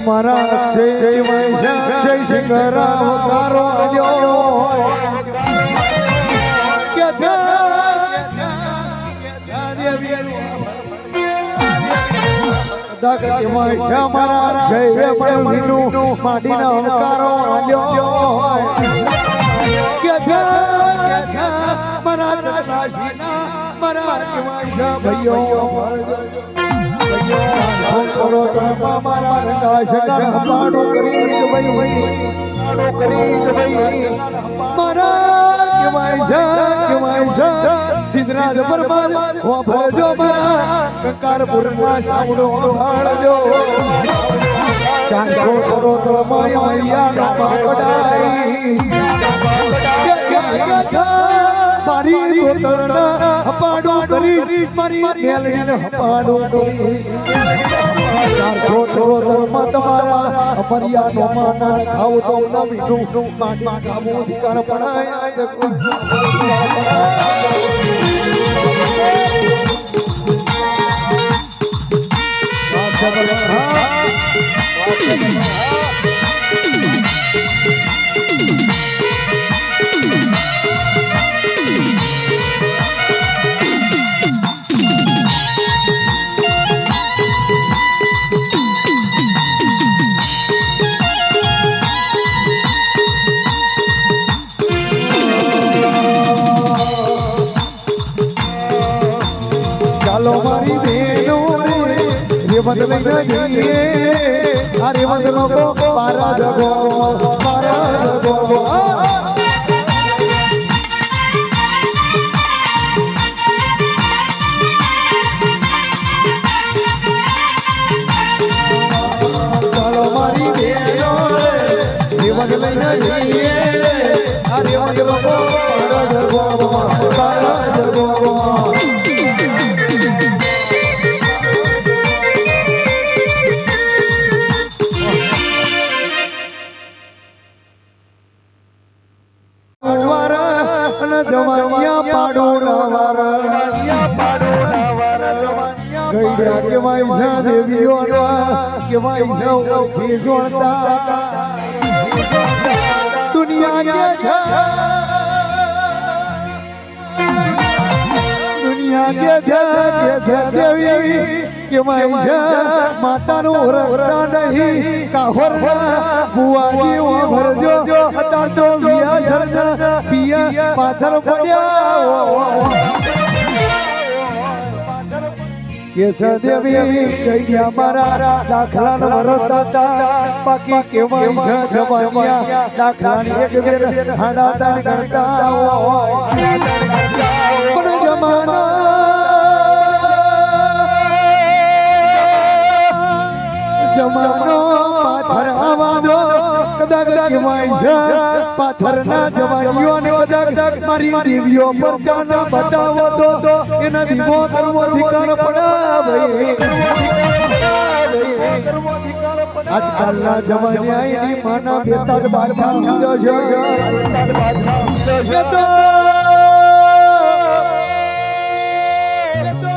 મારા અક્ષય શંકરા કારો મારા અક્ષય માડીના હંકારો મારા ભાઈઓ સિદ્ધરાજ પરમાર ભરજો મારા કંકારપુર ના સામનો ભાળજો 400 કરોડ મૈયા પકડાઈ મારી દોતરના હપાડો કરીશ મારી મેલડીને હપાડો કરીશ 400 કરોડ તમારા મરિયાનો માના ખાવ તો ન મીઠું માટી કામો અધિકાર પડાય ચાલો મારી બેનો રે રેવત લઈને જઈએ આ રેવત લોકો મારા જગો ચાલો મારી બેનો રેવત લઈને જઈએ આ રેવત લોકો મારા જગો જમાનિયા પાડોના વારા ગઈડ્યા કેવાય છે દેવીઓના કેવાય છે ઓળખી જોડતા દુનિયા કે છે દેવી કેવાય છે માતાનું રખતા નહીં કાહોરના બુવાજી ભરજો હતા તો વિયા સરસા પિયા પાછળ પડ્યા કે સદેવી કઈયા મારા દાખલા વરતતા પાકી કેવાય છે જમાનિયા દાખલાની એક બેર હાડાદાન કરતા પણ જમાના જમાનો પાછળ આવાદો કદાચ કહેવાય છે પાછળના જવાનીઓને કદાચ મારી દેવીઓ પર ચાના બતાવો તો એના ધીમો કરવો અધિકાર પડાવે આજકાલના જમાનિયા એની માના બેતાદ બાદશાહ સમજો છો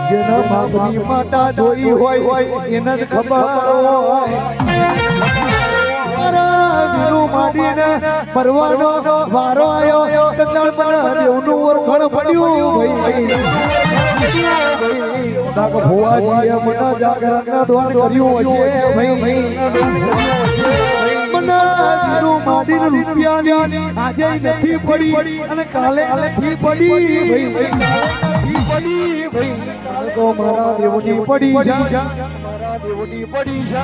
જેના બાપની માતા જોઈ હોય એને જ ખબર માડીને પરવાનો વારો આવ્યો તંગાળ પર દેવનું ઓરખણ પડ્યું દાગ ભોવાજીએ મને જાગરણના દ્વાર કર્યું હશે ભાઈ મને જીરું માડીને રૂપિયાની આજે નથી પડી અને કાલે નથી પડી ભાઈ તો મારા દેવની પડી છે મારા દેવની પડી છે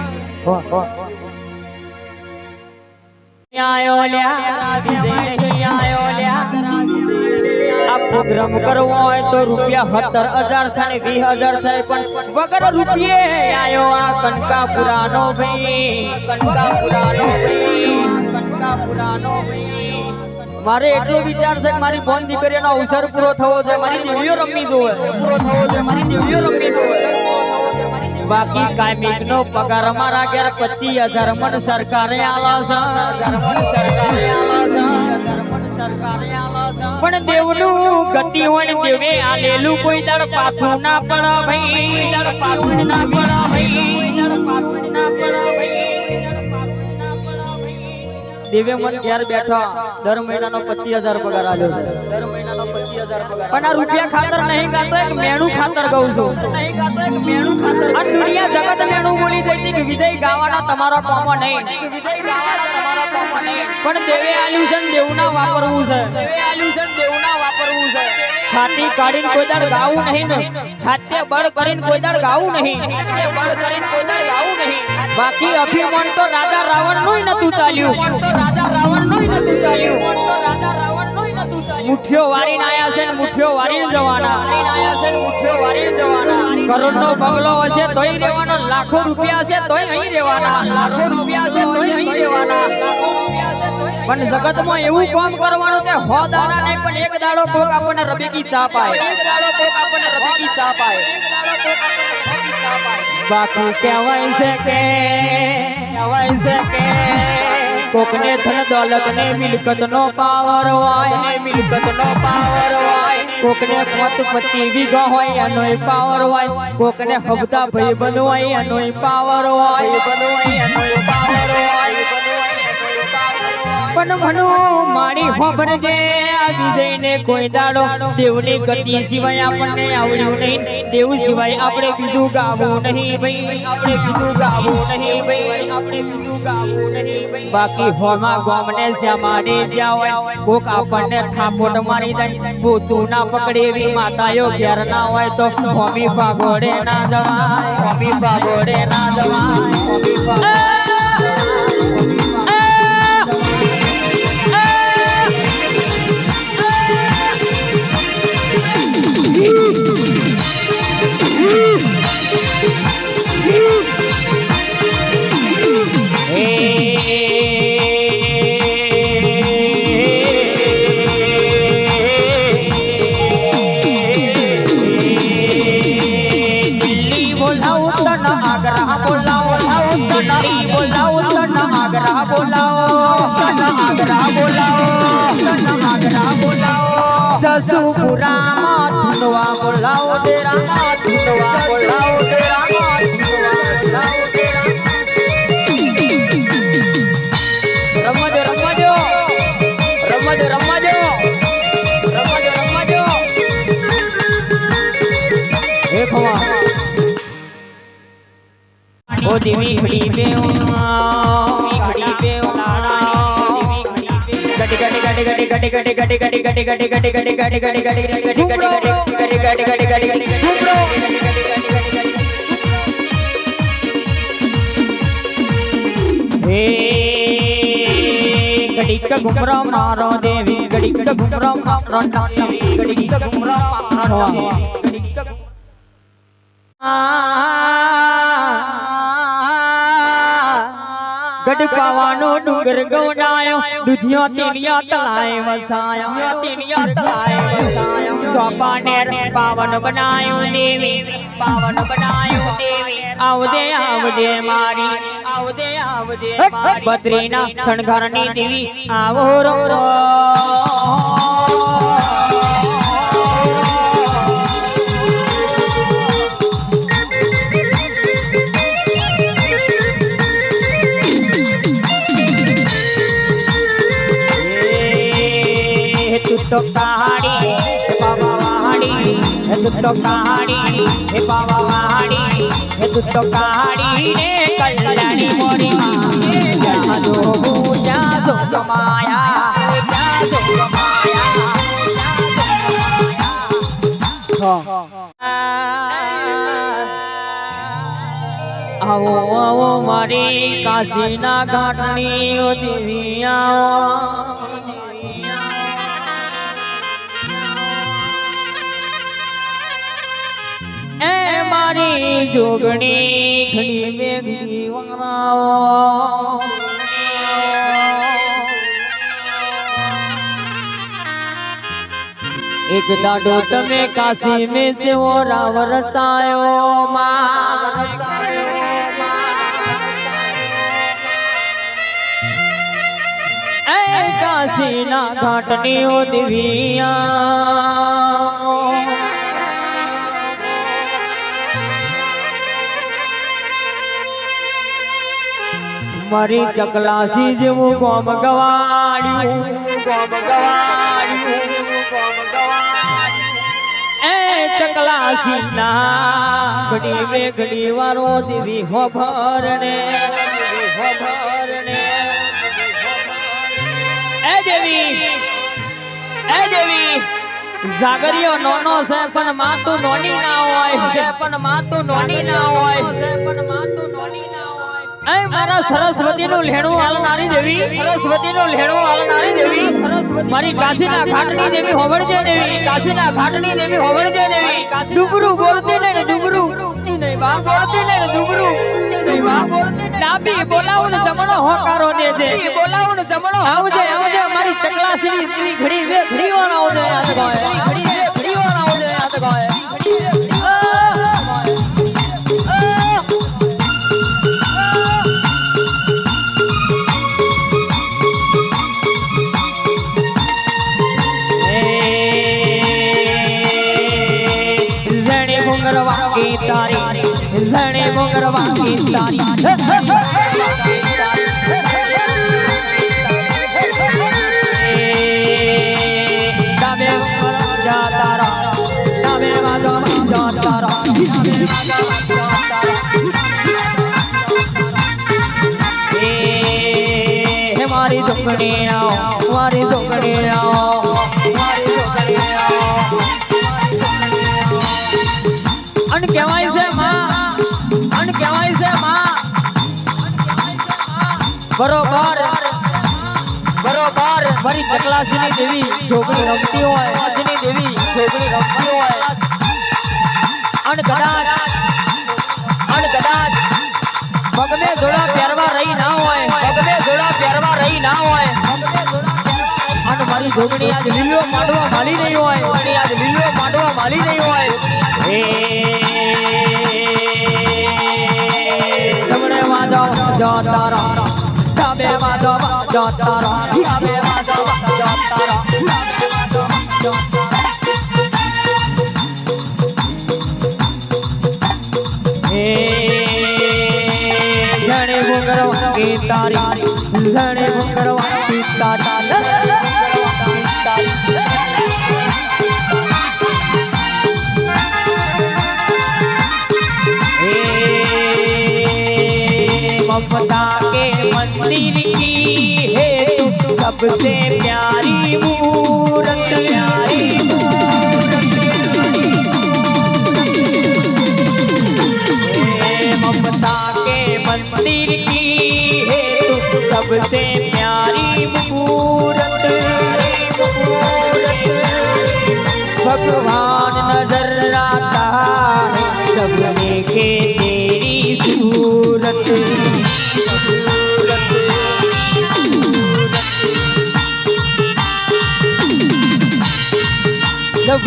આયો લ્યા નહીં આયો લ્યા આ પ્રોગ્રામ કરવો હોય તો રૂપિયા 17,000 છે 20,000 છે પણ વગર રૂપિયે આયો આ કનકાપુરાનો ભાઈ મારે એટલો વિચાર છે કે મારી બોન દીકરીનો અવસર પૂરો થવો છે મારી દેવીઓ રમી જોવે બાકી કાયમિક નો પગાર મારા ઘેર 25,000 મન સરકારે આલા છે પણ દેવનું ગતિ હોય ને દેવે આલેલું કોઈ દાડ પાછું ના પડ ભાઈ દાડ પાછું ના પડ ભાઈ દાડ પાછું ના પડ ભાઈ દેવે મન ઘેર બેઠા દર મહિનાનો 25,000 પગાર આલ્યો છે દર મહિનાનો 25,000 પગાર પણ આ રૂપિયા ખાતર નહીં ગાતો એક મેણું ખાતર ગાઉં છું નહીં ગાતો એક મેણું ખાતર આ દુનિયા જગત મેણું બોલી જઈ કે વિજય ગાવાના તમારા કોમો નહીં વિજય ગાવાના તમારા કોમો નહીં પણ દેવે આલ્યું છે ને દેવના વાપરવું છે દેવે આલ્યું છે ને દેવના વાપરવું છે છાતી કાઢીને કોઈ દાડ ગાવું નહીં ને છાતે બળ કરીને કોઈ દાડ ગાવું નહીં છાતે બળ કરીને કોઈ દાડ ગાવું નહીં બાકી અભિમાન તો રાજા રાવણ નોય નતું ચાલ્યું રાજા રાવણ નોય નતું ચાલ્યું રાજા રાવણ નોય નતું ચાલ્યું મુઠ્ઠીઓ વાળીને આયા છે ને મુઠ્ઠીઓ વાળીને જવાના આયા છે ને મુઠ્ઠીઓ વાળીને જવાના કરોડનો બંગલો હશે તોય રહેવાનો લાખો રૂપિયા છે તોય અહીં રહેવાના લાખો રૂપિયા છે તોય અહીં રહેવાના લાખો રૂપિયા છે તોય પણ જગતમાં એવું કામ કરવાનું કે હો દાડા નહીં પણ એક દાડો કોક આપણને રબીકી ચા પાય એક દાડો કોક આપણને રબીકી ચા પાય એક દાડો કોક આપણને રબીકી ચા પાય બાકી કહેવાય છે કે કોકને ધન દોલત ને મિલકત નો પાવર હોય મિલકત નો પાવર હોય કોકને 25 વીઘા હોય એનોય પાવર હોય કોકને હબતા ભાઈબંધ હોય એનોય પાવર હોય એનોય પાવર હોય પણ મનો મારી હોબરજે આવી જઈને કોઈ દાડો દેવની ગતિ સિવાય આપણને આવડ્યું નહીં દેવ સિવાય આપણે બીજું ગાવું નહીં ભાઈ આપણે બીજું ગાવું નહીં ભાઈ આપણે બીજું ગાવું નહીં ભાઈ બાકી હોમાં ગોમને શ્યામાડે જ્યાં હોય કોક આપણને થાપોટ મારી જાય પોતું ના પકડે એવી માતાઓ ઘેર ના હોય તો હોમી ભાગોડે ના જવાય હોમી ભાગોડે ના જવાય હોમી ભાગોડે જસુપુરા ધુનવા બોલાવો તેરા ધુનવા બોલાવો તેરા રમજો રમજો રમજો રમજો રમજો રમજો હે ભવા ઓ દેવી ઘડી બે ઘડી બે घुमरा मारो देवी गड़ी घुमरा मारो गड़ी घुमरा मारो गढ़कावानो डूंगर गवनायो दुधिया तेलिया तलाए वसाया तेलिया तलाए वसाया सोपानेर पावन बनायो देवी पावन बनायो देवी आवदे आवदे मारी आवदे आवदे बद्रीना शणगारनी देवी आवो रो रो तो कहानी बाबा वहानी है तो कहानी हे बाबा वहानी है तो कहानी ने कल्याणी मोरी जहाँ दो पूजा दो कमाया दो कमाया आओ आओ मारी काशी ना घाटनी ओ देविया मारी जोगणी खड़ी में दीवानाओ एक दाडो तमे काशी में से वो रावर चायो ચકલાસીના ઘાટની ઓ દિવિયા મારી ચકલાસી જેવું ગોમ ગવાડ્યું એ ચકલાસી ના ઘડી વારો દેવી હોભરને એ દેવી જાગરિયો નોનો છે પણ માં તું નોની ના હોય એ મારા સરસ્વતીનું લેણું હાલનારી દેવી મારી કાશીના ઘાટની દેવી હોવળજે દેવી ડુબરું બોલતી ને ડુબરું ડાબી બોલાવું ને જમણો હોકારો દેજે આવજે મારી ચકલાસીની ઘડી વાર આવજે યાદ ગાય zane mongarwa ki tari dame jatara dame jatara he mari dukni aao અન કહેવાય છે માં બરોબર મારી ચકલાસીની દેવી ઢોકળી રમતી હોય અન કદાચ પગમે જોડા પહેરવા રહી ના હોય અને મારી ઢોકળી આજ લીલો માંડવા માલી નહીં હોય જમણે વાજો તારા ડાબે વાજો તારા જણે ઘુંઘરવા કી તારી ममता के मंदिर की है तू सबसे प्यारी मूरत ममता के मंदिर की है तू सबसे प्यारी मूरत भगवान नजर आता है सबने के तेरी सूरत जब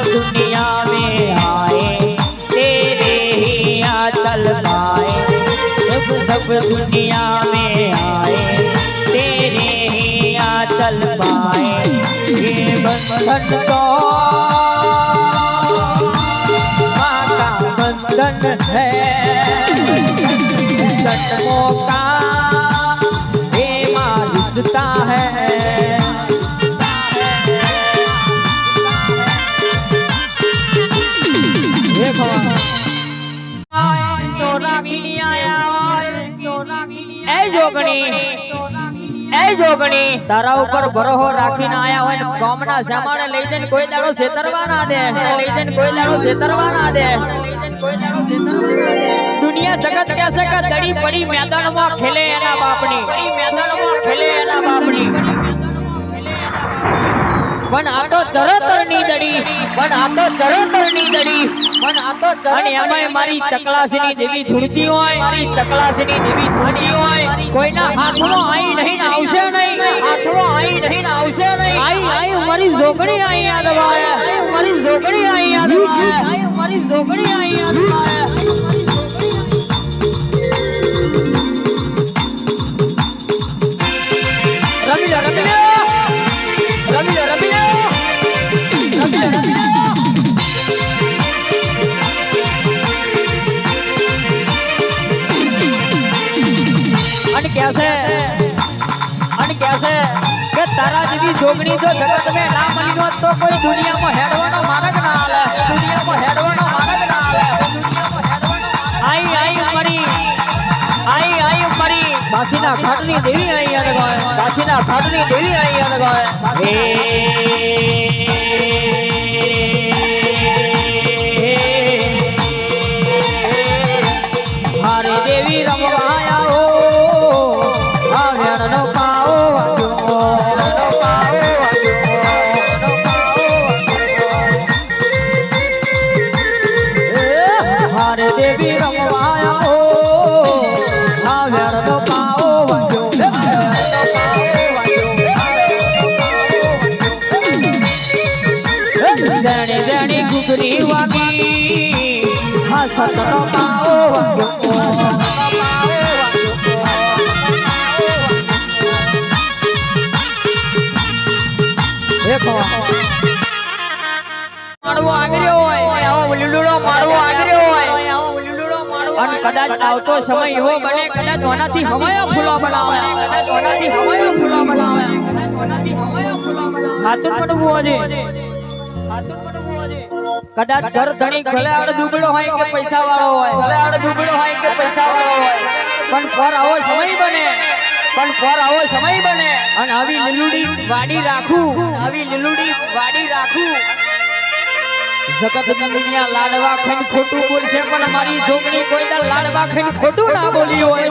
दुनिया में आए तेरे ही आंचल पाए जब दुनिया में आए तेरे ही आंचल पाए ये बंधन तो माँ का बंधन है जन्मों का ये माँ रिश्ता है તારા ઉપર ભરોહો રાખીને આયા હોય ને ગામના સામાને લઈ જઈને કોઈ દાડો છેતરવા ના દે દુનિયા જગત કહેશે કે દડી પડી મેદાનમાં ખેલે એના બાપની પણ આ તો ચરતરની દડી અને એમાંય મારી ચકલાસીની દેવી ધૂળતી હોય કોઈના હાથમાં આઈ નહીં આવશે નહીં આઈ મારી જોગણી આઈ યાદ આવે રમી લો કે તારા જેવી જોગણી જો જગત મેં ના મળી હોત તો કોઈ દુનિયામાં હેડવાનો માર્ગ ના હાલે દુનિયામાં હેડવાનો માર્ગ ના હાલે આઈ મરી બાસીના ઘાટની દેવી આઈ અને ગોય બાસીના ઘાટની દેવી આઈ અને ગોય હારે દેવી રમવા આવો આ વેણનો પાઓ હારે દેવી રમવા આવો આ વેણનો પાઓ દેણી દેણી ગુગરી વાગી હા સતનો પાઓ માડવો આગર્યો હોય આવો લીલુડો માડવો આગર્યો હોય અને કદાચ આવતો સમય એવો બને કદાચ ઓનાથી હવાયા ફૂલો બનાવે હાથું પડવું આજે કદાચ ઘર ધણી ભલે આડ દુબળો હોય કે પૈસા વાળો હોય પણ પર આવો સમય બને અને આવી લીલુડી વાડી રાખું જગત દુનિયા લાડવા ખાઈને ખોટું બોલશે પણ મારી જોગણી કોઈ દા લાડવા ખાઈને ખોટું ના બોલી હોય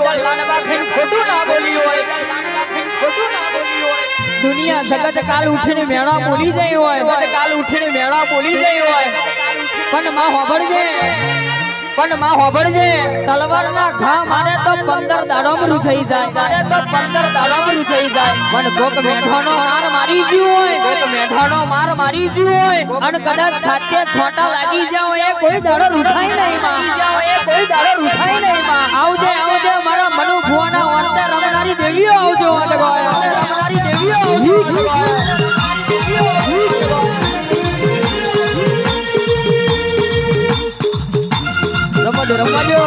દુનિયા જગત કાલ ઉઠીને મેળા બોલી જાય હોય પણ માં હોબળજે તલવારના ઘા મારે તો 15 દાડોમાં રૂસાઈ જાય પણ કોક મેઠાનો માર મારી જીવ હોય અને કદાચ છાતે છોટા લાગી જાવ એ કોઈ દાડો રૂસાઈ નહીં માં આવજે મારા મનુ ભુવાના અંતે રમનારી દેવીઓ આવજો રમવાજો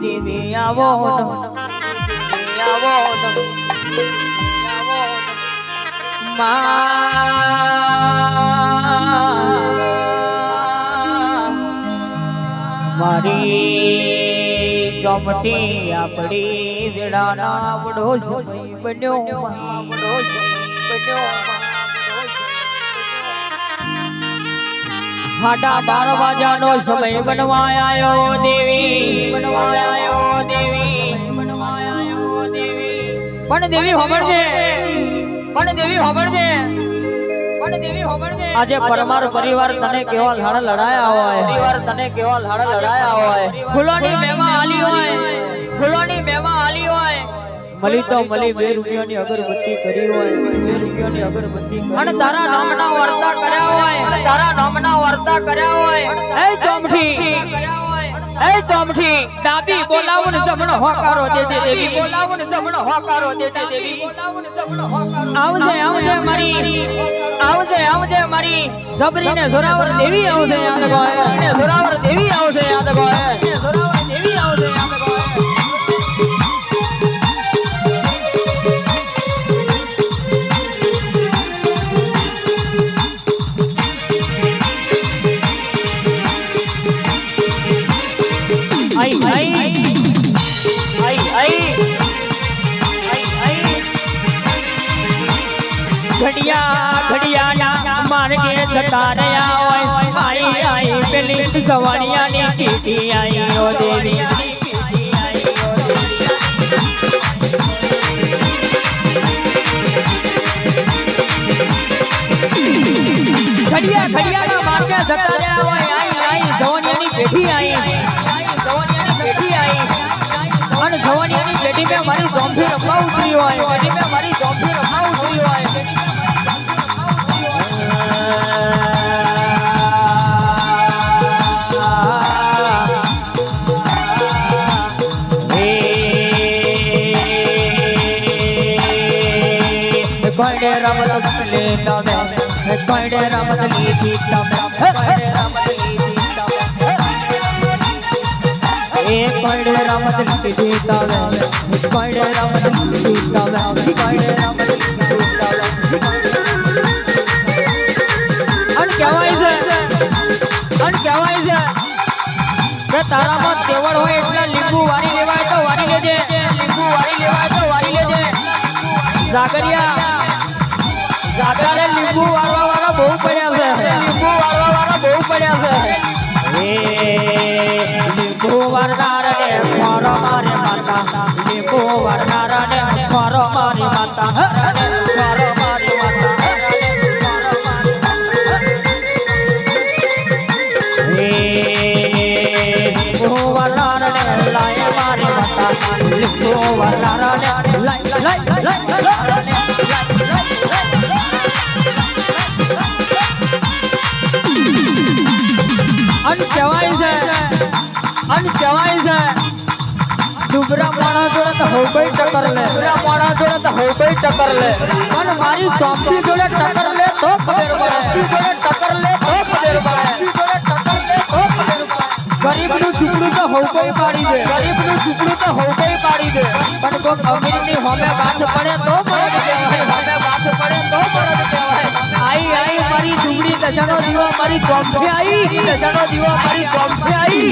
દેવી આવો મારી ચોમટી આપડી વેડાના આવડો બન્યો હાડા 12 વાગ્યાનો સમય બનવા આવ્યો દેવી પણ દેવી હોબળજે આજે પરમાર પરિવાર તને કેવા લડ લડાયા હોય ફૂલોની મેવા આલી હોય મલી તો મલી 2 રૂપિયાની અગરબત્તી કરી હોય અને તારા નામના વર્તા કર્યા હોય એ ચોમઠી ડાબી બોલાવન જમણો હોકારો દેજે દેવી આવજે મારી જબરીને જોરાવર દેવી આવશે યાદ ગોય ઘડિયા માર્ગે જતા રહ્યા હોય આઈ પેલી સવાણિયાની કીટી આઈ ઓ દેવી પેઢી આવી જવાનિયાની પેઢી આવી અને જવાનિયાની પેઢી મેં મારી જોમ્ફી રમવા ઉતરી હોય પેઢી મેં મારી જોમ્ફી રમવા ઉતરી હોય કોઈને રમત લેતા મે કોઈને રમત લીધી તમે કોઈને રમત લીધી તમે એ કોઈને રમત લીધી તમે કોઈને રમત લીધી તમે કોઈને રમત લીધી તમે અન કહેવાય છે કે તારામાં તેવડ હોય એટલે લીંબુ વારી લેવાય તો વારી લેજે લીંબુ વારી લેવાય તો વારી લેજે જાગરાને લીંબુ વાળવા વાળા બહુ પડ્યા છે લીંબુ વાળવા વાળા બહુ પડ્યા છે એ લીંબુ વાળનારને મારો મારે માતા લીંબુ વાળનારને મારો મારી માતા મારો મારી માતા એ લીંબુ વાળનારને લાય મારી માતા લીંબુ વાળનારને લાય કહેવાય છે ડુબરા માણા જોડે તો હો કોઈ ટક્કર લે ડુબરા માણા જોડે તો હો કોઈ ટક્કર લે પણ મારી ચોપડી જોડે ટક્કર લે તો ખબર પડે જોડે ટક્કર લે તો ખબર પડે જોડે ટક્કર લે તો ખબર પડે ગરીબનું ઝૂંપડું તો હો કોઈ પાડી દે ગરીબનું ઝૂંપડું તો હો કોઈ પાડી દે પણ કોઈ અમીરની હોમે ગાંઠ પડે તો પડે કહેવાય હોમે ગાંઠ પડે તો પડે કહેવાય આઈ મારી ડુબડી દશાનો દીવો મારી ચોપડી આઈ દશાનો દીવો મારી ચોપડી આઈ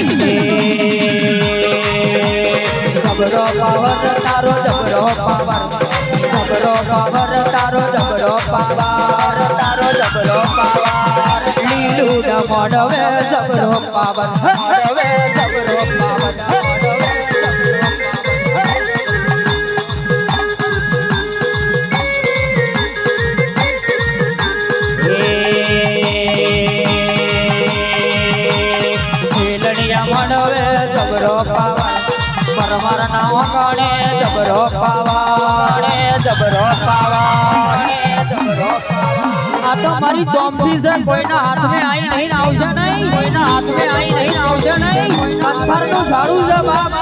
જબરો પાવર તારો જબરો પાવર જબરો પાવર તારો જબરો પાવર તારો જબરો પાવર લીલું ન મોડવે જબરો પાવર મોડવે જબરો પાવર જબરો પાવર પરમાર નામ ગણે જબરો પાવર જબરો પાવર જબરો પાવર આ તો મારી ચોમ્ફી છે કોઈના હાથમાં આઈ નહીં આવશે નહીં કોઈના હાથમાં આઈ નહીં આવશે નહીં પથ્થરનું ઝાડું છે બાપ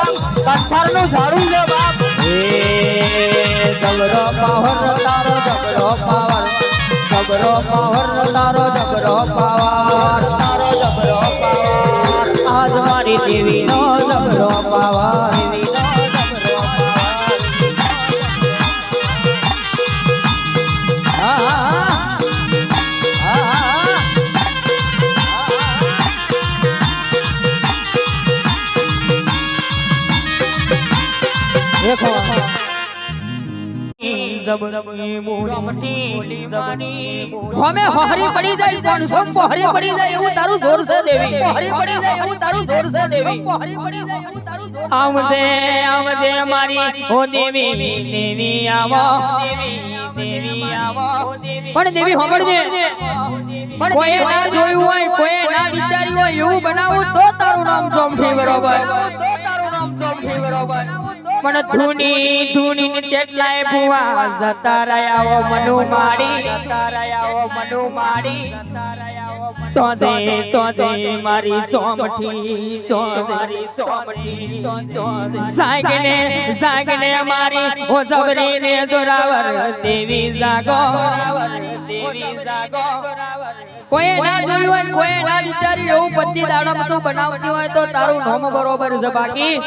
પથ્થરનું ઝાડું છે બાપ એ જબરો પાવર તારો જબરો પાવર જબરો પાવર તારો જબરો પાવર તારો જબરો પાવર આજ મારી દેવીનો જબરો પાવર દેવીનો જબરો પાવર દેખો હમે હરી પડી જાય પણ સમ હરી પડી જાય એવું તારું જોર છે દેવી હરી પડી જાય એવું તારું જોર છે દેવી હરી પડી જાય એવું તારું જોર આવજે મારી ઓ દેવી દેવી આવો દેવી આવો પણ દેવી સાંભળજે પણ કોઈ ના જોયું હોય કોઈ ના વિચાર્યું હોય એવું બનાવું તો તારું નામ ચોમઠી બરોબર તો તારું નામ ચોમઠી બરોબર પણ ધૂની ને ચેટલાય ભુવા જતા રહ્યા મનુ માડી ચોજે મારી સોમઠી જાગને મારી ઓ જબરી ને જોરાવર દેવી જાગો કોઈ ના જોયું હોય કોઈ ના વિચાર્યું એવું 25 દાડા તું બનાવતી હોય તો તારું નામ બરોબર છે બાકી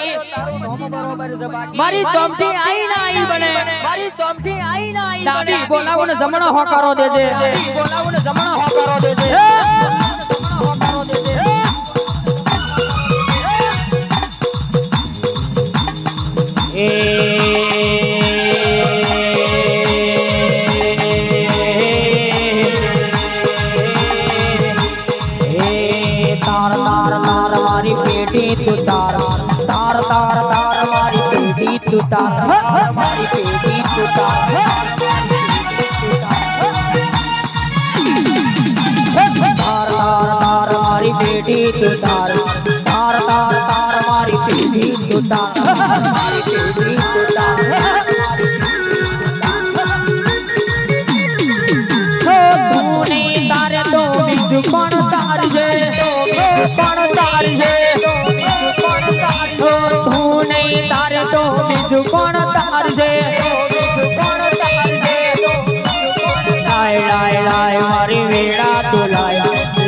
મારી ચોમઠી આઈ ના આઈ બને મારી ચોમઠી આઈ ના આઈ દાદી બોલાવો ને જમણો હોકારો દેજે બોલાવો ને જમણો હોકારો દેજે तू तार मारी पेटी तू तार तार तार तार मारी पेटी तू तार તૂટા મારી ટીવી તૂટા તું નહીં તારે તો બીજું કોણ તારજે કોણ તારજે તું નહીં તારે તો બીજું કોણ તારજે લાય લાય લાય મારી વેડા તું લાય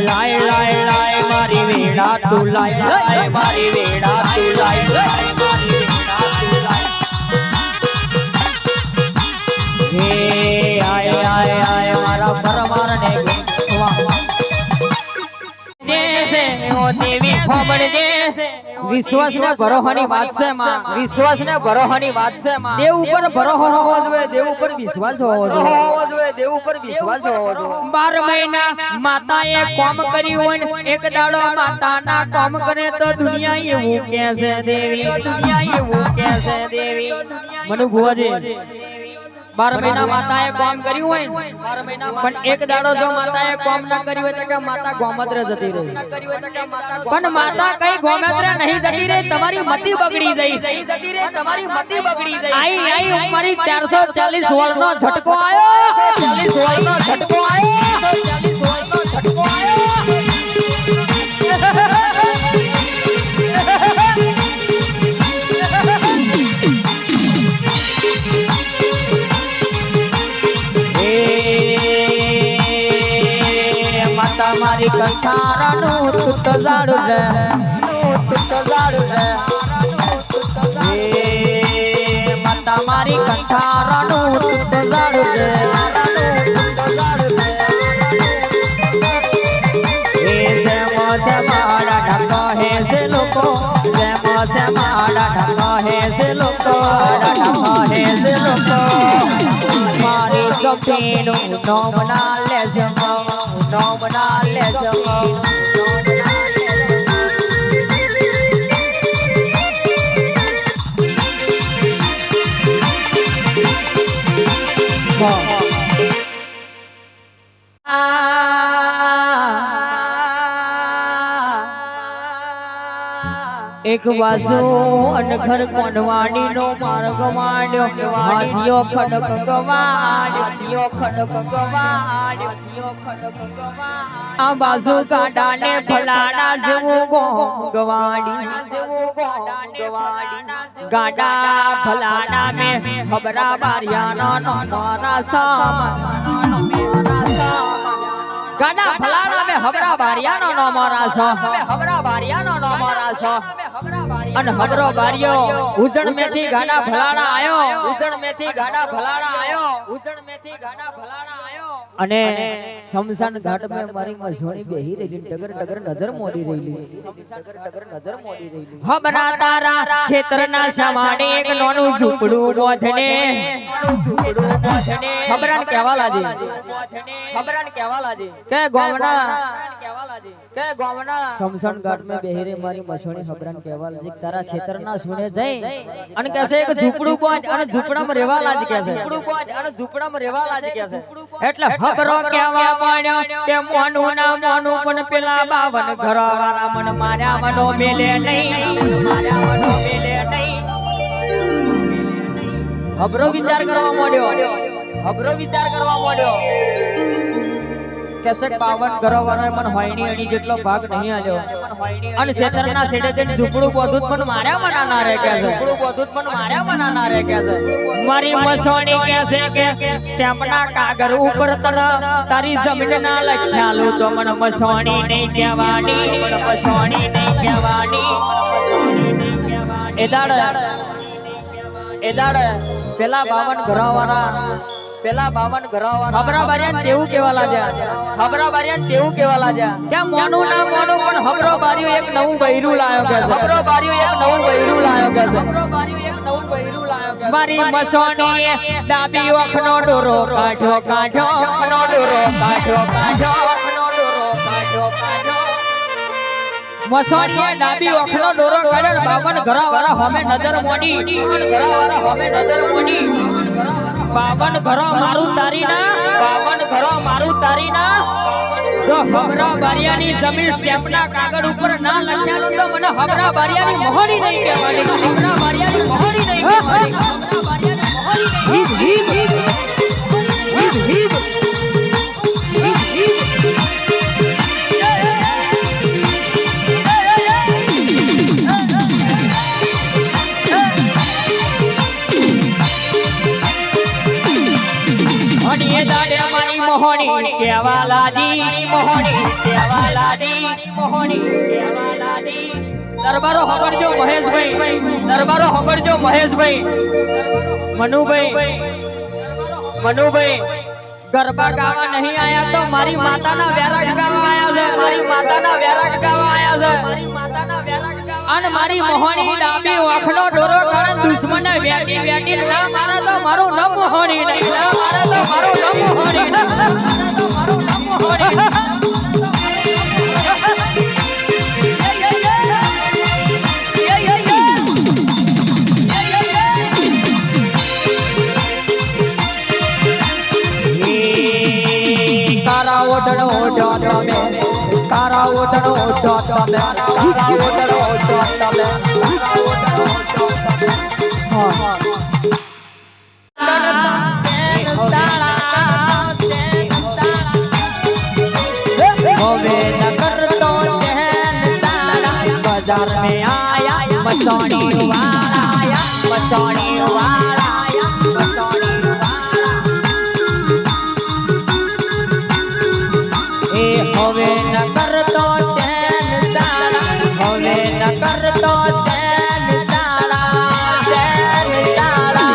લાય લાય લાય મારી વેડા તું લાય લાય મારી વેડા તું લાય લાય મારી વેડા તું લાય હે આય આય આય મારા પરમારને વાહ દેસે ઓ દેવી ખબર દેસે વિશ્વાસ ને ભરોહાની વાત છે માં વિશ્વાસ ને ભરોહાની વાત છે માં દેવ ઉપર ભરોહો હોવો જોઈએ દેવ ઉપર વિશ્વાસ હોવો જોઈએ દેવ ઉપર વિશ્વાસ હોવો જોઈએ 12 મહિના માતાએ કામ કર્યું હોય ને એક દાડો માતાના કામ કરે તો દુનિયા એવું કહે છે દેવી દુનિયા એવું કહે છે દેવી મનુ ભુવાજી 12 મહિના માતાએ કામ કર્યું હોય 12 મહિના પણ એક દાડો જો માતાએ કામ ન કર્યું હોય તો કે માતા ગોમત્રે જતી રહી પણ માતા કઈ ગોમત્રે નહીં જતી રહી તમારી મતિ બગડી જઈ જતી રહી તમારી મતિ બગડી જઈ આઈ મારી 440 વર્ષનો ઝટકો આયો 40 વર્ષનો ઝટકો આયો 40 વર્ષનો ઝટકો આયો મારી કંઠારાનું તુટ જાડું રે માતા મારી કંઠારાનું તુટ જાડું રે હે જેમ મારા ઢાકા હે જે લોકો જેમ મારા ઢાકા હે જે લોકો ઢાકા હે જે લોકો મારી કપીનું નામ ના લેજો નામ ના લેજો એક બાજુ અનખર કોંડવાણી નો માર્ગ માંડ્યો હાથીઓ ખડક ગવાડ્યો ખડક ગવાડ્યો ખડક ગવાડ આ બાજુ ગાડાને ફલાણા જેવું ગવાડી ગાડા ફલાણા મે ખબરા બારિયાનો નોરા સામ ગાડા ફલાણા મે હબરા બારિયાનો નો મારા છો હબરા બારિયાનો નો મારા છો અને હબરો બારિયો ઉજણ મેથી ગાડા ફલાણા આયો ઉજણ મેથી ગાડા ફલાણા આયો ઉજણ મેથી ગાડા ફલાણા આયો અને શમશાન ઘાટ મે મારી મસોણી બેહી રહેલી ડગર ડગર નજર મોડી રહેલી ડગર ડગર નજર મોડી રહેલી હબરા તારા ખેતરના સમાડે એક નોનું ઝૂપડું બોધને હબરાન કહેવા લાજી હબરાન કહેવા લાજી કે ગોમના શમશાન ઘાટ में બેહી રે મારી મસોણી હબરાન કહેવા લાજી તારા ખેતરના સુને જઈ અને કહેશે એક ઝૂપડું બોધ અને ઝૂપડામાં રહેવા લાજી કહેશે ઝૂપડું બોધ અને ઝૂપડામાં રહેવા લાજી કહેશે એટલે હબરો કહેવા માંડ્યો કે મોનું ના મોનું પણ પેલા 52 ઘરવાળા મન માર્યા મનો મેલે નહીં માર્યા મનો મેલે નહીં હબરો વિચાર કરવા માંડ્યો હબરો વિચાર કરવા માંડ્યો કેસે 52 ઘરવાળા મન હોયની અણી જેટલો ભાગ નહીં આલ્યો અને ખેતરના છેડે જઈને ઝૂપડું બોધું પણ માર્યા મના ના રે કે ઝૂપડું બોધું પણ માર્યા મના ના રે કે મારી મસોણી કહેશે કે સ્ટેમ્પના કાગળ ઉપર તારી જમીન ના લખ્યાલું તો મન મસોણી નહીં કહેવાની મન મસોણી નહીં કહેવાની એદાડ પેલા 52 ઘરવાળા પેલા 52 ઘરવાળા હબરા બારિયાન તેવું કેવા લાગ્યા હબરા બારિયાન તેવું કેવા લાગ્યા કે મોનું ના મોનું પણ હબરો બારિયો એક નવું બૈરું લાયો કે હબરો બારિયો એક નવું બૈરું લાયો કે હબરો બારિયો એક નવું બૈરું લાયો કે મારી મસોણીએ ડાબી ઓખનો ડોરો કાઢ્યો કાઢ્યો ઓખનો ડોરો કાઢ્યો કાઢ્યો ઓખનો ડોરો કાઢ્યો કાઢ્યો મસોણીએ ડાબી ઓખનો ડોરો કાઢ્યો 52 ઘરવાળા હોમે નજર મોડી ઘરવાળા હોમે નજર મોડી 52 ઘરો મારું તારી ના 52 ઘરો મારું તારી ના જો જો હબરા બારિયાની જમીન સ્ટેમ્પના કાગળ ઉપર ના લખ્યાનું તો મને હબરા બારિયાની મોહણી નહીં કહેવાની. હબરા બારિયાની મોહણી નહીં કહેવાની. હબરા બારિયાની મોહણી નહીં કહેવાની. મોહણી કેવાલાજી મોહણી કેવાલાજી મોહણી કેવાલાજી. દરબારો હબરજો મહેશભાઈ, દરબારો હબરજો મહેશભાઈ, મનુભાઈ ગરબા ગાવા નહીં આયા તો મારી માતાના વેરાગ ગાવા આયા છે. મારી માતાના વેરાગ ગાવા આયા છે. મારી માતાના વેરાગ ગાવા અને મારી મોહણી ડાબી આંખનો ડોરો કાળે દુશ્મને વેટી વેટી ના મારા તો મારું નામ મોહણી નહીં. ના મારા તો મારું નામ મોહણી નહીં. મારા તો મારું નામ મોહણી નહીં. કારા ઓઢણો તમે बाजार में आया मसौड़ी वाला, मसौड़ी वाला, मसौड़ी वाला। ए होवे न करतो चैन तारा, होवे न करतो चैन तारा, चैन तारा।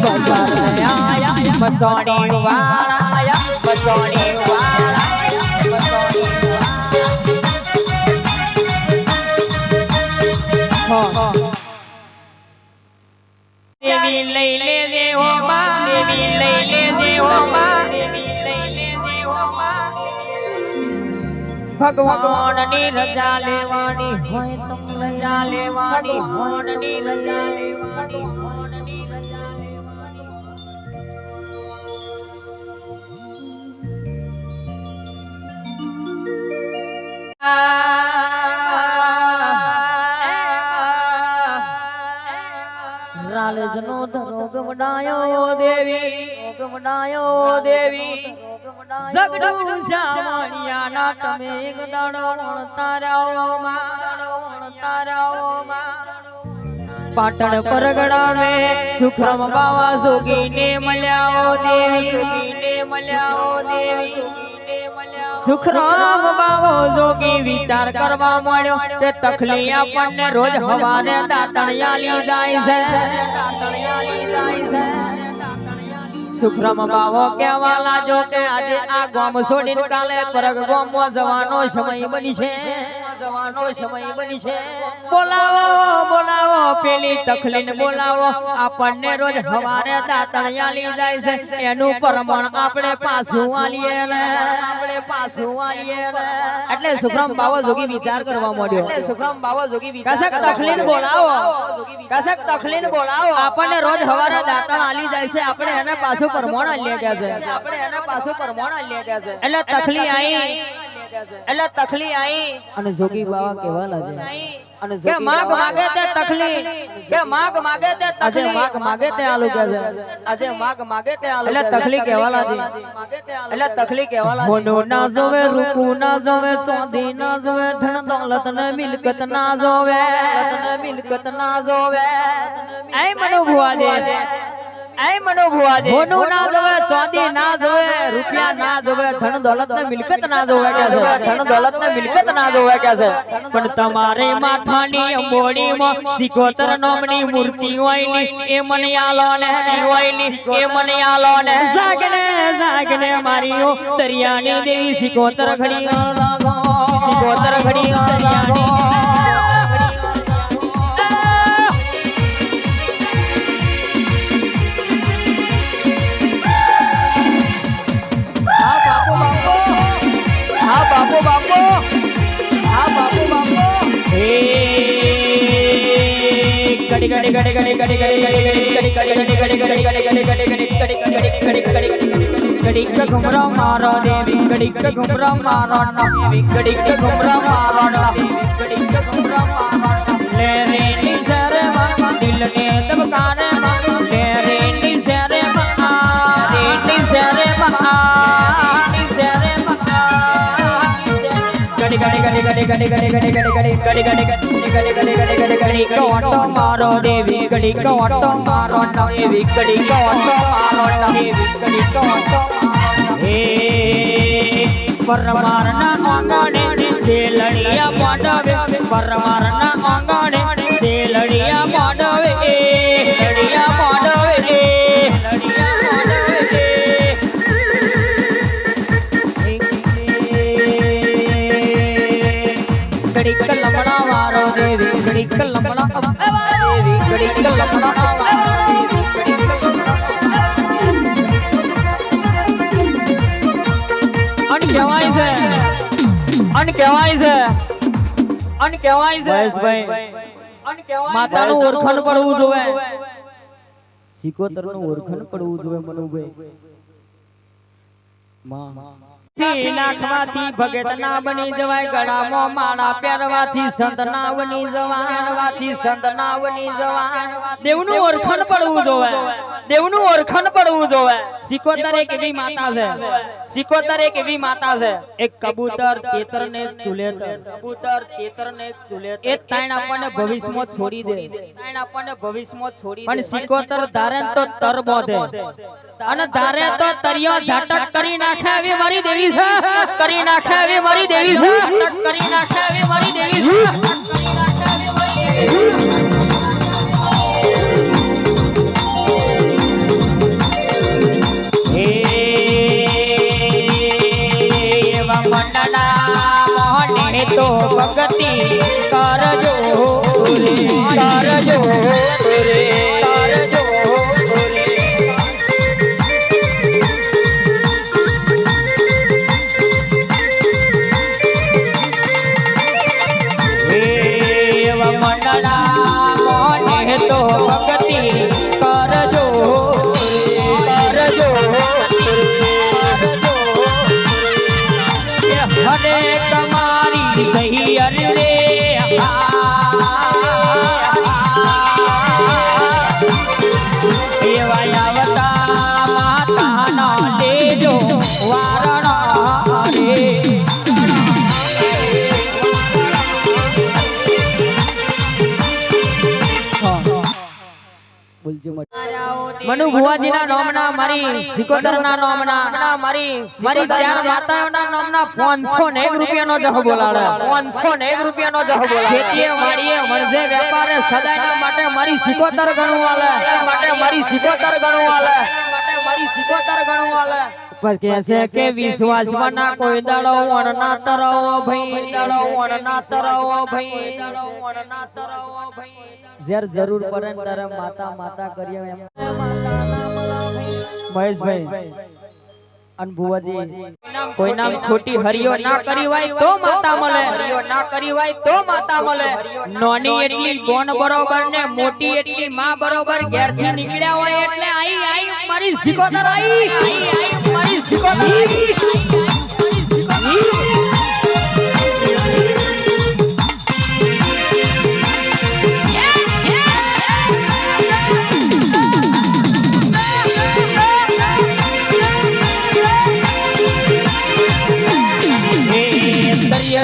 बाजार में आया मसौड़ी वाला, मसौड़ी वाला, मसौड़ी देवी लई ले देवो मां, देवी लई ले देवो मां, देवी लई ले देवो मां। भगवान नी रजा लेवानी होय तुम रजा लेवानी, भगवान नी रजा लेवानी, भगवान नी रजा लेवानी। रालजनो धरो गमनायो देवी, गमनायो देवी, जगडू श्यामणिया ना तमे एक दाड़ो ताराओ मां। पाटण परगड़ा में सुखरम बाबा जोगी ने मल्याओ देवी, ने मल्याओ देवी। सुखराम बाबो जोगी विचार करवा मळ्यो ते तखली आपने रोज हवारे दातणिया ली जाय छे, दातणिया ली जाय छे। सुखराम बाबो कहेवा लाजो के आजे आ गाम छोडीने काले परग गामમાં જવાનો સમય બની છે, જવાનો સમય બની છે। બોલાવો બોલાવો પેલી તખલીને બોલાવો, આપણને રોજ હવારે દાતણિયા લી જાય છે, એનું પ્રમાણ આપણે પાછું આલીએ ને, આપણે પાછું આલીએ ને। એટલે સુખરામ બાબો જોગી વિચાર કરવા માંડ્યો, એટલે સુખરામ બાબો જોગી વિચાર કસક તખલીને બોલાવો, કસક તખલીને બોલાવો, આપણને રોજ હવારે દાતણ આલી જાય છે, આપણે એને પાછું પ્રમાણ આલીએ ગયા છે, આપણે એને પાછું પ્રમાણ આલીએ ગયા છે। એટલે તખલી આવી, એટલે તખલી આવી અને જોગી બાબા કહેવા લાગે અને કે માગ માગે તે તખલી, કે માગ માગે તે તખલી, માગ માગે તે આલુ કે છે, આજે માગ માગે તે આલુ। એટલે તખલી કહેવા લાગે, એટલે તખલી કહેવા લાગે મોનો ના જોવે, રૂપુ ના જોવે, ચાંદી ના જોવે, ધન દौलत ને મિલકત ના જોવે, મિલકત ના જોવે। એ મનો ભુવા દે, ऐ मनो भुआ दे, मोनू ना जोवे, चांदी ना जोवे, रुपया ना जोवे, धन दौलत ने मिलकत ना जोवे क्या है, धन दौलत ने मिलकत ना जोवे क्या है। पण तमारे माथानी अंबोडी में सिकोतर नामनी मूर्ति होयनी, ए मने आलो ने होयनी, ए मने आलो ने जागने जागने मारियो दरियानी देवी सिकोतर घड़ी लागो, सिकोतर घड़ी लागो। बापो बापो, हाँ बापो बापो। घुमरा मारो देवी घड़ी घुमरा मारो घड़ी घुमरा मारो घुमरा मारो ले रे नी सरे दिल ने दबकाने ले रे नी सरे नी सरे घड़ी को ऑटो मारो देवी घड़ी को ऑटो मारो देवी घड़ी को ऑटो मारो देवी घड़ी को ऑटो हे परमारना आंगणे सेलड़िया माडवे परमारना आंगणे सेलड़िया माडवे लड़िया माडवे लड़िया माडवे घड़ी का लमड़ा मारो देवी घड़ी का लमड़ा देवी घड़ी का लमड़ा अन कહેવાય છે ભાઈ માતાનું ઓળખણ પડવું જોઈએ સિકોતરનું ઓળખણ પડવું જોઈએ મનુભાઈ માં નાખવાથી ભગત ના બની જવાય ગળામાં માળા પહેરવાથી સંત ના બની જવાય દેવનું ઓળખણ પડવું જોઈએ દેવનું ઓળખણ પડવું જોઈએ સિકોતર એક એવી માતા છે સિકોતર એક એવી માતા છે એક કબૂતર તેતરને ચુલેતર એ તાણ આપણને ભવિષ્યમાં છોડી દે પણ સિકોતર ધારે તો તર બોધે અને ધારે તો તરિયો ઝાટક કરી નાખે એવી મારી દેવી છે કરી નાખે એવી મારી દેવી છે કરી નાખે એવી મારી દેવી છે એવા મંડળા મોહને તો ભક્તિ કરજો રે કરજો રે કરજો મનુ ભુવાજીના નામના મારી સિકોતરના નામના મારી ચાર માતાઓના નામના 501 રૂપિયાનો જહ બોલાડે 501 રૂપિયાનો જહ બોલાડે ખેતીએ વાડીએ વણઝે વેપારે સદાયના માટે મારી સિકોતર ગણું આલે માટે મારી સિકોતર ગણું આલે માટે મારી સિકોતર ગણું આલે પર કહેશે કે વિશ્વાસમાં ના કોઈ દાડો વણ ના તરાવો ભાઈ દાડો વણ ના તરાવો ભાઈ દાડો વણ ના તરાવો ભાઈ જ્યારે જરૂર પડે ત્યારે માતા માતા કરીએ એમ મહેશભાઈ અન ભુવાજી કોઈ નામ ખોટી હરિયો ના કરી હોય તો માતા મળે હરિયો ના કરી હોય તો માતા મળે નોની એટલી બોન બરોબર ને મોટી એટલી માં બરોબર ઘેરથી નીકળ્યા હોય એટલે આઈ મારી સિકોતર આઈ મારી સિકોતર આઈ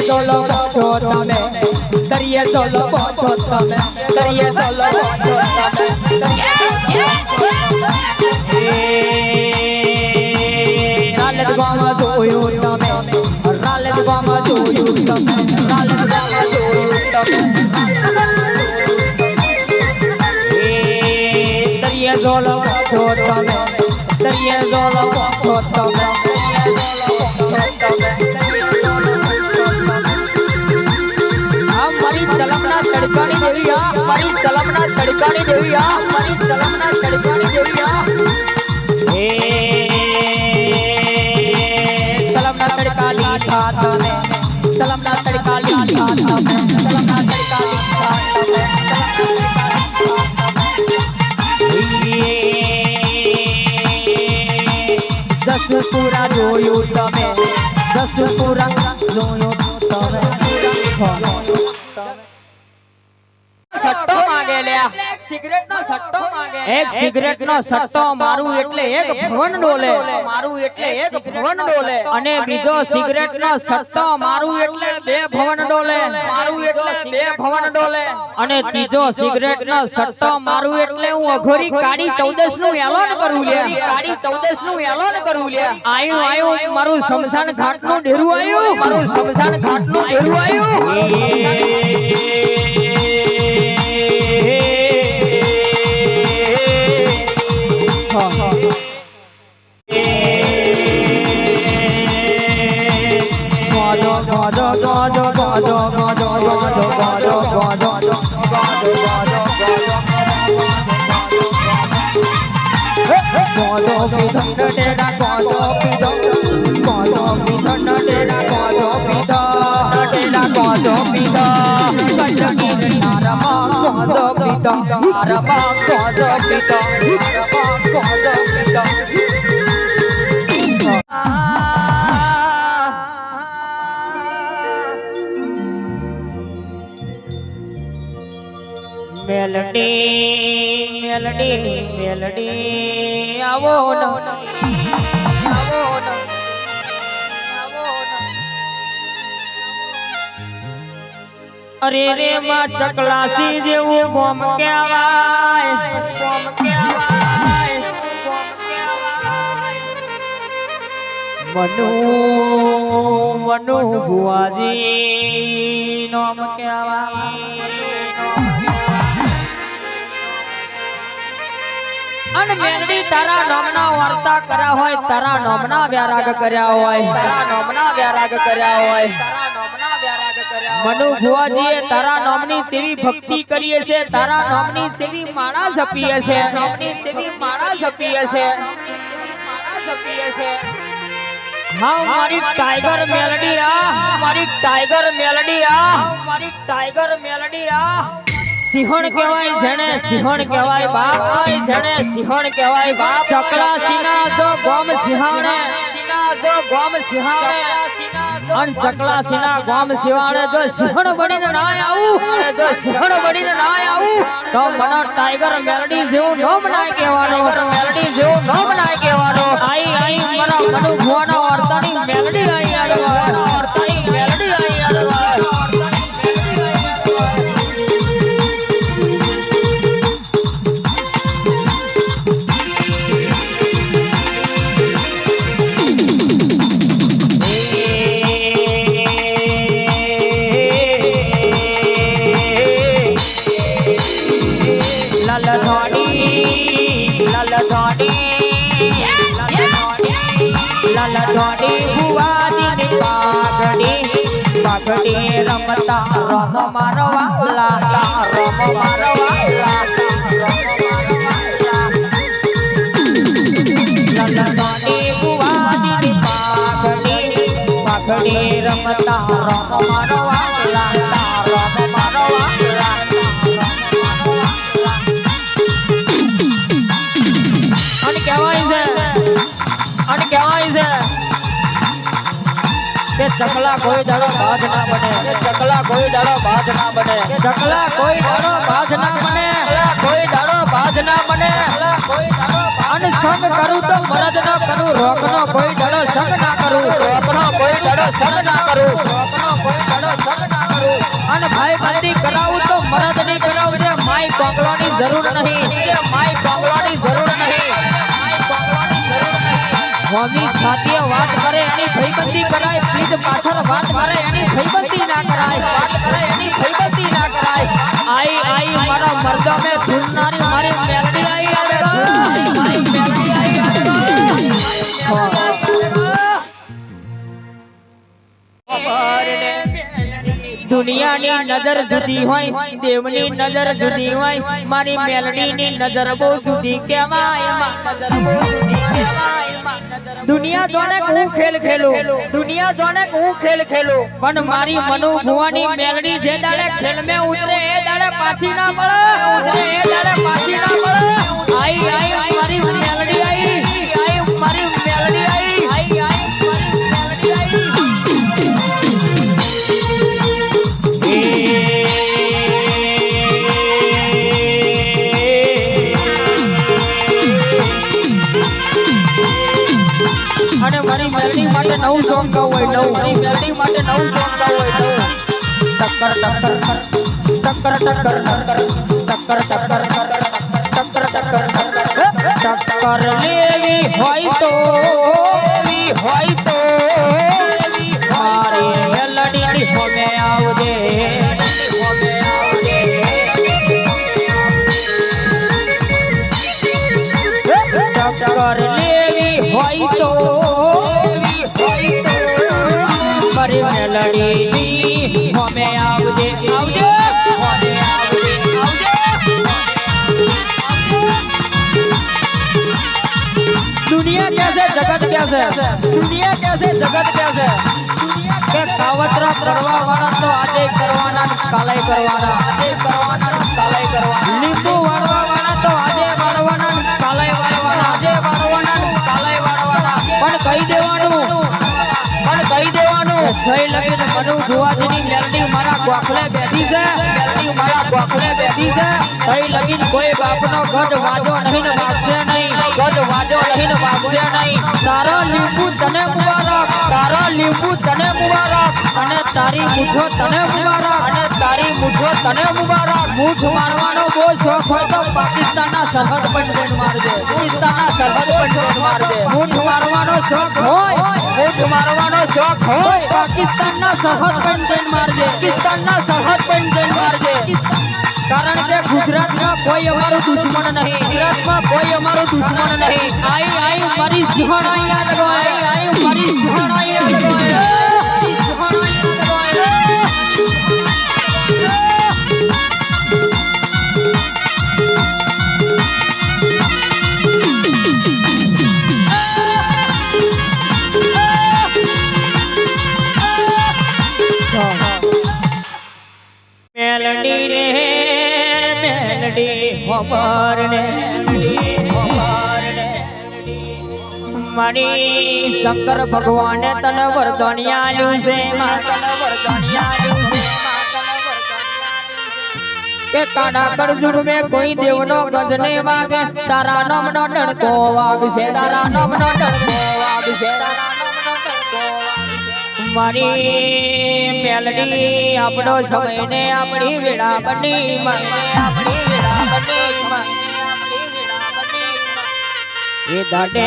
Solo pocho tame, tariye solo pocho tame, tariye solo pocho tame. Ralet gama joyu tame, ralet gama joyu tame, ralet gama joyu tame. Tariye solo pocho tame, tariye solo pocho tame, tariye solo pocho tame. તડકાની દેવી આ મારી તલમના તડકાની દેવી આ મારી તલમના તડકાની દેવી આ હે તલમના તડકાની થાતને તલમના તડકાની થાતને તલમના તડકાની થાતને દસપુરા જોયું તમે દસપુરા જોયું તમે સટ્ટો માંગે લ્યા એક સિગરેટનો સટ્ટો મારું એટલે એક ભવન ડોલે અને બીજો સિગરેટનો સટ્ટો મારું એટલે બે ભવન ડોલે અને ત્રીજો સિગરેટનો સટ્ટો મારું એટલે હું અઘોરી કાળી 14 નું એલાન કરું લ્યા આયું મારું શમશાન ઘાટ નું ડેરું આયું મેલડી આવો ન અરે રે માં ચકલાસી જેવું ગોમ કહેવાય મનુ ભુવાજી નામ કહેવાય અન મેલડી તારા નામના વાર્તા કર્યા હોય તારા નામના વ્યારાગ કર્યા હોય મનુ ભુવાજીએ તારા નામની સેવી ભક્તિ કરીએ છે તારા નામની સેવી માળા જપીએ છે હા મારી ટાઈગર મેલડી આ સિંહણ કહેવાય બાપ ચકલાસીના જો ગોમ સિંહાણે અન ચકલાસીના ગોમ સિંહાણે જો સિંહણ બનીને ના આવું તો મને ટાઈગર મેલડી જેવું નામ ના કહેવાનો આઈ મારા મનુ ભુવાના વાર્તાની મેલડી આઈ પાઘડી રમતા રમ મારવા લલનાની બુવાજી પાઘડી રમતા રમ મારવા અને કહેવાય છે કે ચકલા કોઈ દાડો બાજ ના બને અન સંગ કરું તો મરદ ન કરું રોકનો કોઈ દાડો સંગ ના કરું અન ભાઈ બંધી કરાવું તો મરદ ની કરાવું છે માઈ કોંગળોની જરૂર નહીં હોમી ખાતીય વાત કરે એની ભઈબંધી કરાય પ્લીઝ પાછળ વાત કરે એની ભઈબંધી ના કરાય આઈ મારા મર્દા મે ધૂનનારી મારી મેલડી આઈ દુનિયાની નજર જુદી હોય દેવની નજર જુદી હોય મારી મેલડીની નજર બહુ જુદી કહેવાય દુનિયા જોને હું ખેલ ખેલું પણ મારી મનુ ભુવાની મેલડી જે દાડે ખેલ મે ઉતરે એ દાડે પાછી ના મળે આઈ મારી મેલડી આઈ અને મારી મેલડી માટે નવું સોંગ ગાવું હોય નવું મારી મેલડી માટે નવું સોંગ ગાવું હોય નવું ટક્કર ટક્કર ટક્કર ટક્કર ટક્કર ટક્કર ટક્કર ટક્કર લેવી હોય તો મારી મેલડી હોમે આવજે ટક્કર લેવી હોય તો મારી મેલડી હોમે આવજે આવજે दुनिया कैसे जगत कैसे दुनिया कैसे जगत कैसे के कावतरा करवा वाला तो आजे करवाना काले करवाना आजे करवाना काले करवाना नींबू वाળવા वाला तो आजे वाળવાના काले वाળવાના आजे वाળવાના काले वाળવાના પણ કહી દેવાનું થઈ લગીને મનુ ભુવાજીની મેલડી મારા ગોખલે બેઠી છે મેલડી મારા ગોખલે બેઠી છે થઈ લગીને કોઈ બાપનો ગઢ વાજો નહીં વાગશે નહીં ગઢ વાજો નહીં વાગશે નહીં તારા લીંબુ તને મુબારક તારા લીંબુ તને મુબારક અને તારી મૂઠો તને મુબારક અને તારી મૂઠો તને મુબારક મૂઠ મારવાનો બહુ શોખ હોય તો પાકિસ્તાનના સરહદ પર જઈને મારજે પાકિસ્તાનના સરહદ પર જઈને મારજે મૂઠ મારવાનો શોખ હોય મૂઠ મારવાનો શોખ હોય પાકિસ્તાનના સરહદ પર જઈને મારજે પાકિસ્તાનના સરહદ પર જઈને મારજે કારણ કે ગુજરાતમાં કોઈ અમારો દુશ્મન નહીં ગુજરાતમાં કોઈ અમારો દુશ્મન નહીં આઈ મારી સિંહણ અહીંયા લગાય આઈ મારી સિંહણ અહીંયા લગાય મેલડી રે મેલડી હમાર ને મારી શંકર ભગવાને તને વરદાન આલ્યું છે તને વરદાન આલ્યું છે કે કાડા કરજુડ મે કોઈ દેવનો ગજ ને વાગે તારા નામનો ડણકો વાગશે તારા નામનો ડણકો વાગશે મારી મેલડી આપણો સમય ને આપણી વેળા બની આપણી વેળા બની એ દાડે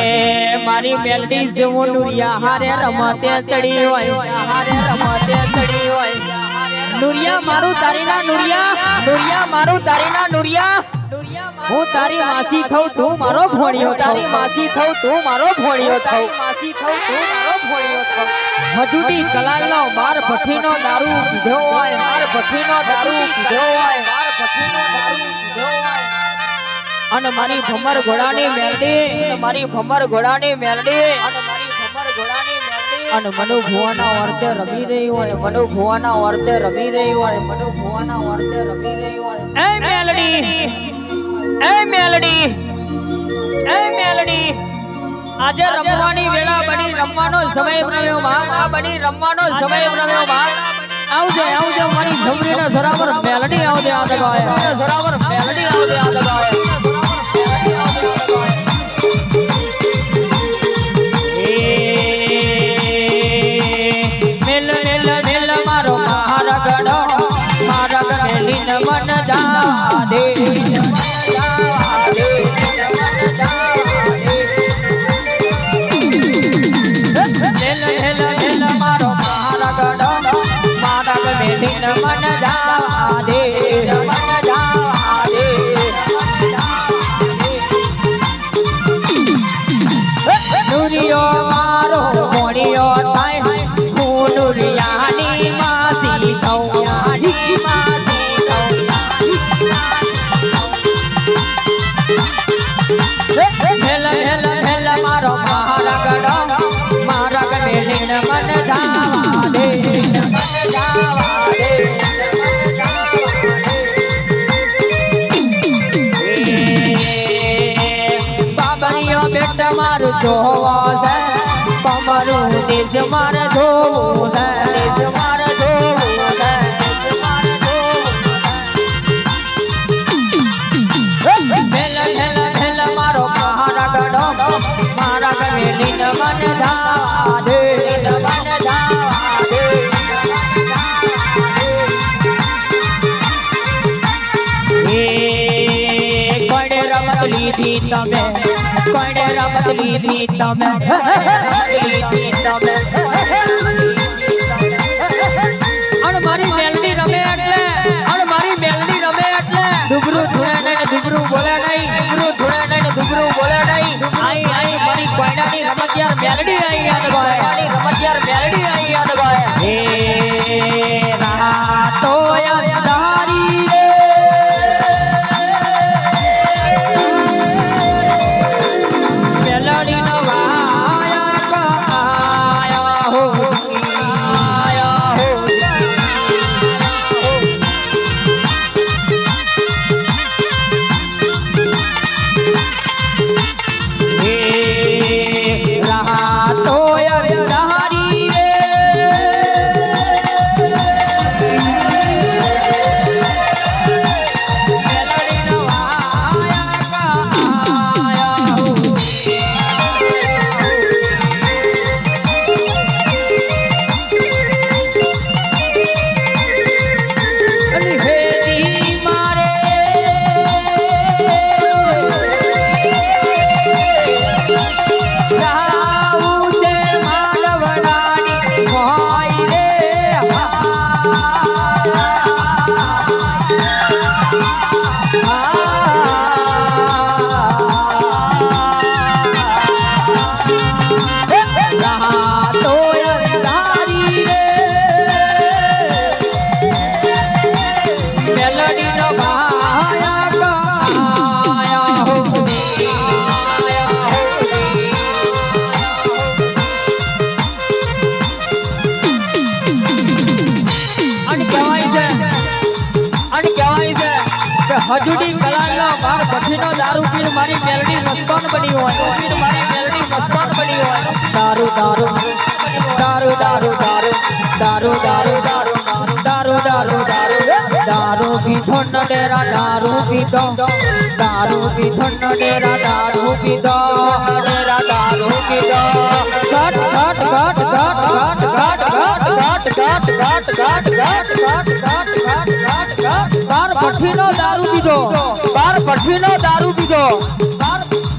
મારી મેલડી જેવો નુરિયા હારે રમતે ચડી હોય હારે રમતે ચડી હોય નુરિયા મારું તારીના નુરિયા મારું તારીના નુરિયા હું તારી માસી થઉં તું મારો ભોળિયો તારી માસી થઉં તું મારો ભોળિયો થઉં માસી થઉં તું મારો ભોળિયો થઉં હજુટી કલાલનો બાર ભઠ્ઠીનો દારૂ પીધો હોય બાર ભઠ્ઠીનો દારૂ પીધો હોય બાર ભઠ્ઠીનો દારૂ પીધો હોય અને મારી ભમર ઘોડાની મેલડી મારી ભમર ઘોડાની મેલડી અને મારી ભમર ઘોડાની મેલડી અને મનુ ભુવાના વર્તે રમી રહી હોય મનુ ભુવાના વર્તે રમી રહી હોય મનુ ભુવાના વર્તે રમી રહી હોય એ મેલડી આજે રમવાની વેળા બની રમવાનો સમય રહ્યો આ બની રમવાનો સમય રહ્યો આવજે મારી જમરીના સરાવર મેલડી આવજે આ દગાય સરાવર મેલડી આવજે આ દગાય મેલ મારો મારા ગડો મારા ગડેલી ન મન જા દે નુરિયો મારો મોણિયો થાય હું નુરિયાની માસી થઉં હેલ મારો મારા ગડો મારા ગડેલી ન મન જાવા દે મારું જોવો છે તમારું દેશ મારે જોવું છે દેશ મારે જોવું છે હેલ મારો મારા ગડો મારા ગમેલી ન મન ધાવા દે નંદવાન ધાવા દે કોણે રમત લીધી તમે કોણે રમત લીધી તમે લીધી તમે અને મારી મેલડી રમે એટલે અને મારી મેલડી રમે એટલે ડુગરું ધૂળે નહીં ડુગરું બોલે નહીં ડુગરું ધૂળે નહીં ડુગરું બોલે નહીં આઈ આઈ મારી કોયડાની રમત યાર મેલડી આઈ યાદ ગાય રમત યાર મેલડી આઈ યાદ ગાય હે રાતો અંધારી રે મેલડી નો આયા હો આયા હો હજુડી કલાલનો માર પછીનો દારૂ પીર મારી મેલડી મસ્તાન બની હોય પીર મારી મેલડી મસ્તાન બની હોય દારૂ દારૂ દારૂ દારૂ દારૂ દારૂ દારૂ દારૂ દારૂ દારૂ દારૂ દારૂ પીધો ન ડેરા દારૂ પીધો દારૂ પીધો ન ડેરા દારૂ પીધો ડેરા દારૂ પીધો ઘટ ઘટ ઘટ ઘટ ઘટ ઘટ ઘટ ઘટ ઘટ ઘટ ઘટ ઘટ બાર પઠવીનો દારૂ પીધો બાર પઠવીનો દારૂ પીધો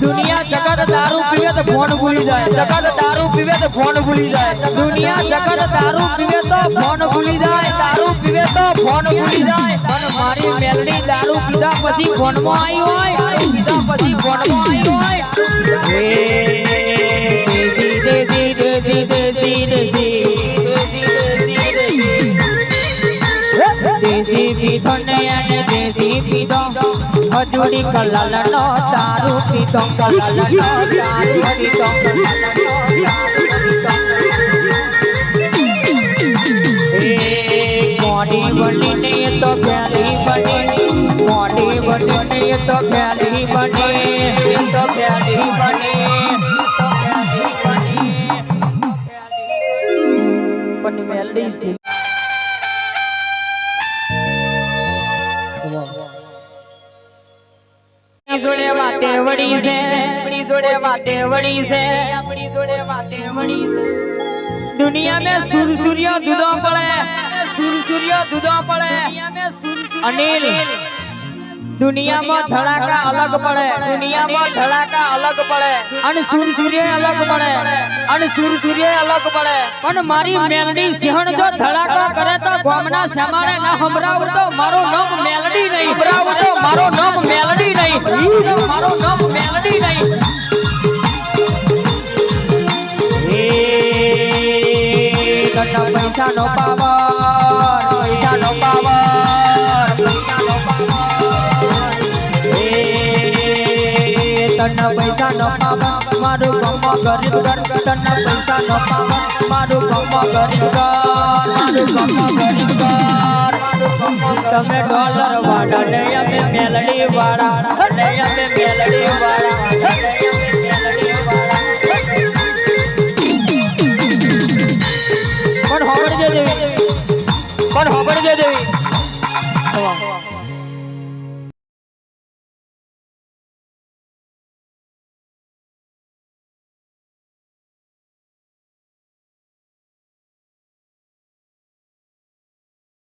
દુનિયા જગત દારૂ પીવે તો ફોન ભૂલી જાય જગત દારૂ પીવે તો ફોન ભૂલી જાય દુનિયા જગત દારૂ પીવે તો ફોન ભૂલી જાય દારૂ પીવે તો ફોન ભૂલી જાય અને મારી મેલડી દારૂ પીધા પછી ફોનમાં આવી હોય દારૂ પીધા પછી ફોનમાં આવી હોય દેસી દેસી દેસી દેસી દેસી દેસી પીધો ને અને દેસી પીધો હજુડી કલાલનો દારૂ પીધો કલાલનો દારૂ પીધો મોડી બનીને તો પ્યાલી બની મોડી બનીને તો પ્યાલી બની તો પ્યાલી બની પણ મેલડી છે જોડે વાતે વળી છે આપણી જોડે વાતે વળી છે આપણી જોડે વાતે વળી છે દુનિયા में सूर्य जुदा पड़े सूर्य जुदा पड़े अनिल दुनिया में धड़ाका अलग पड़े दुनिया में धड़ाका अलग पड़े અને सूर्य अलग पड़े અને सूर्य अलग पड़े पण मारी मेलडी सिंहण जो धड़ाका करे तो गामना समारे ना हमराव तो मारो नाम मेलडी नहीं हमराव तो मारो नाम मेलडी नहीं मारो नाम मेलडी नहीं तन्ना पैसा नो पावर पैसा नो पावर पैसा नो पावर तन्ना पैसा नो पावर मारू गमो गरीब घर तन्ना पैसा नो पावर मारू गमो गरीब घर मारू गमो गरीब घर तमे डॉलर वाड़ा ने अमे मेलडी वाड़ा ने अमे मेलडी वाड़ा ने अमे मेलडी वाड़ा પણ હોબળ જે દેવી